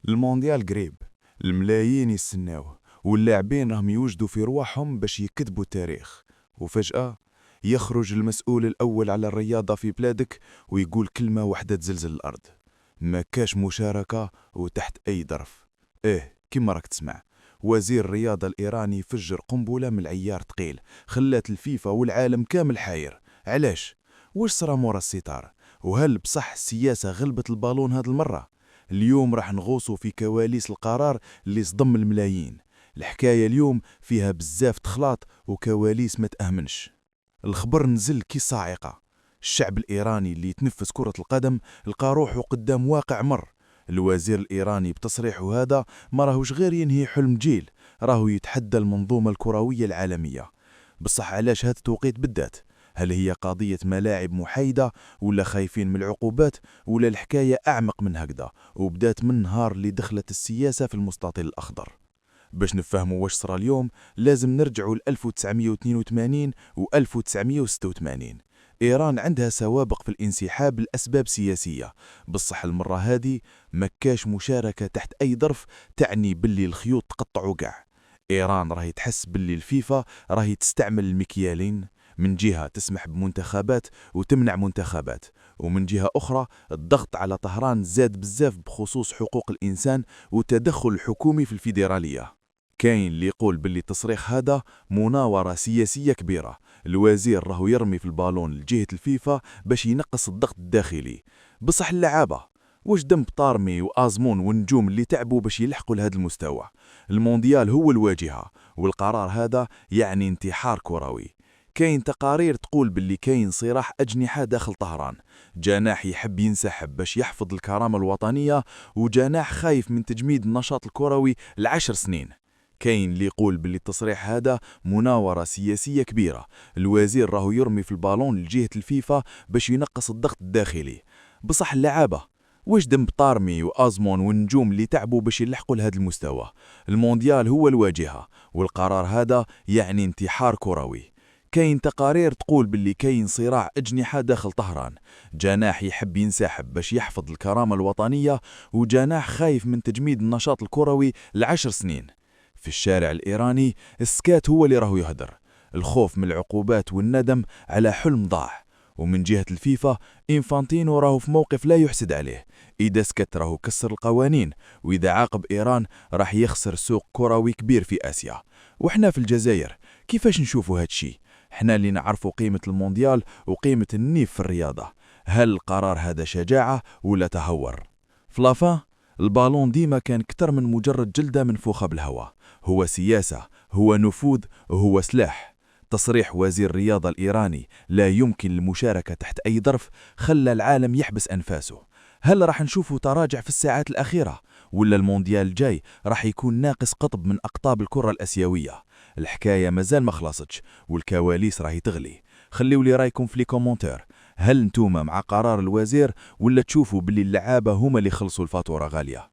المونديال قريب، الملايين يستناوه، واللاعبين راهم يوجدوا في رواحهم باش يكتبوا التاريخ. وفجأة يخرج المسؤول الأول على الرياضة في بلادك ويقول كلمة واحدة تزلزل الأرض: ما كاش مشاركة وتحت أي ظرف. كما راك تسمع، وزير الرياضة الإيراني فجر قنبلة من العيار تقيل، خلات الفيفا والعالم كامل حاير. علاش؟ واش صرا مورا الستار؟ وهل بصح السياسة غلبت البالون هاد المرة؟ اليوم راح نغوصوا في كواليس القرار اللي صدم الملايين. الحكاية اليوم فيها بزاف تخلاط وكواليس ما تأهمنش. الخبر نزل كي صاعقة. الشعب الإيراني اللي يتنفس كرة القدم لقى روحه قدام واقع مر. الوزير الإيراني بتصريحه هذا ما راهوش غير ينهي حلم جيل، راهو يتحدى المنظومة الكروية العالمية. بصح علاش هذا التوقيت بالذات؟ هل هي قضية ملاعب محايدة، ولا خايفين من العقوبات، ولا الحكاية أعمق من هكذا وبدات من نهار اللي دخلت السياسة في المستطيل الأخضر؟ باش نفهموا واش صرا اليوم لازم نرجعوا ل 1982 و 1986. إيران عندها سوابق في الانسحاب لأسباب سياسية، بصح المرة هذه مكاش مشاركة تحت أي ظرف تعني باللي الخيوط تقطعوا قاع. إيران راهي تحس باللي الفيفا راهي تستعمل المكيالين، من جهة تسمح بمنتخبات وتمنع منتخبات، ومن جهة أخرى الضغط على طهران زاد بزاف بخصوص حقوق الإنسان والتدخل الحكومي في الفيدرالية. كاين اللي يقول باللي التصريح هذا مناورة سياسية كبيرة، الوزير راهو يرمي في البالون لجهة الفيفا باش ينقص الضغط الداخلي. بصح اللعابة واش دم طارمي وآزمون والنجوم اللي تعبوا باش يلحقوا لهذا المستوى؟ المونديال هو الواجهة، والقرار هذا يعني انتحار كروي. كاين تقارير تقول باللي كاين صراح أجنحة داخل طهران، جناح يحب ينسحب باش يحفظ الكرامة الوطنية، وجناح خايف من تجميد النشاط الكروي ل10 سنين. كاين اللي يقول باللي التصريح هذا مناورة سياسية كبيرة، الوزير راهو يرمي في البالون لجهة الفيفا باش ينقص الضغط الداخلي. بصح اللعابة واش دم طارمي وآزمون والنجوم اللي تعبوا باش يلحقوا لهذا المستوى؟ المونديال هو الواجهة، والقرار هذا يعني انتحار كروي. كاين تقارير تقول باللي كاين صراع أجنحة داخل طهران، جناح يحب ينسحب باش يحفظ الكرامة الوطنية، وجناح خايف من تجميد النشاط الكروي ل10 سنين. في الشارع الإيراني السكات هو اللي راهو يهدر، الخوف من العقوبات والندم على حلم ضاع. ومن جهة الفيفا إنفانتينو راهو في موقف لا يحسد عليه، إذا سكت راهو كسر القوانين، وإذا عاقب إيران راح يخسر سوق كروي كبير في آسيا. وإحنا في الجزائر كيفاش نشوفوا هادشي؟ إحنا اللي نعرفوا قيمة المونديال وقيمة النيف في الرياضة. هل القرار هذا شجاعة ولا تهور؟ فلافا البالون ديما كان كتر من مجرد جلدة منفوخة بالهواء، هو سياسة، هو نفوذ، هو سلاح. تصريح وزير الرياضة الإيراني لا يمكن المشاركة تحت أي ظرف خلى العالم يحبس أنفاسه. هل راح نشوفوا تراجع في الساعات الأخيرة، ولا المونديال الجاي راح يكون ناقص قطب من أقطاب الكرة الأسيوية؟ الحكاية مازال ما خلصتش، والكواليس راهي تغلي. خليوا لي رايكم في لي كومنتير. هل نتوما مع قرار الوزير، ولا تشوفوا باللي اللعابة هما اللي خلصوا الفاتورة غالية؟